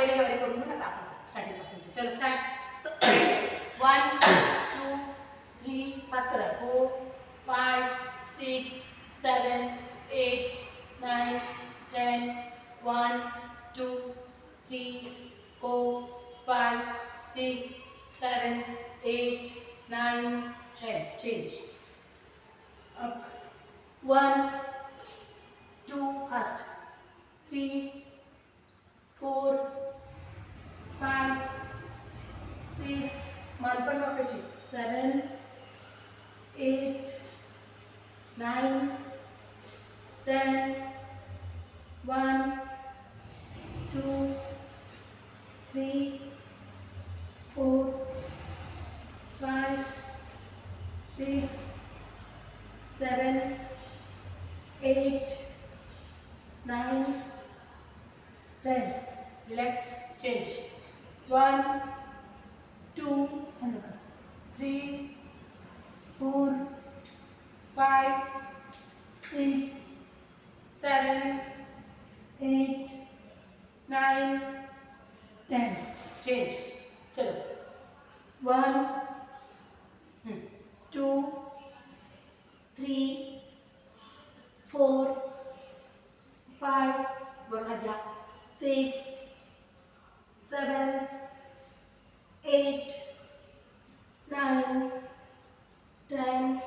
पहले के वाले को दूंगा ना आप स्टार्टिंग कर सकते चलो स्टार्ट 1 2 3 पास करो 4 5 6 7 8 9 10 1 2 3 4 5 6 7 8 9 10 change up 1 2 first 3 4 5 6 मानपण वाकायची 7 8 9 10 1 2 3 4 5 6 7 8 9 10 relax change 1 2 3 4 5 6 7 8 9 10 change चलो 1 2 3 4 5 बोलना क्या 6 7 8 9 10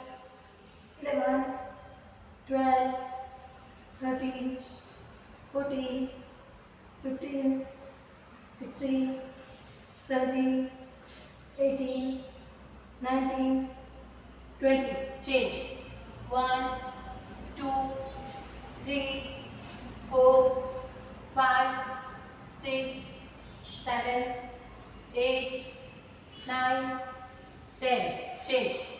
11 12 13 14 15 16 17 18 19 20 change 1 2 3 4 5 6 7 8 9 10 change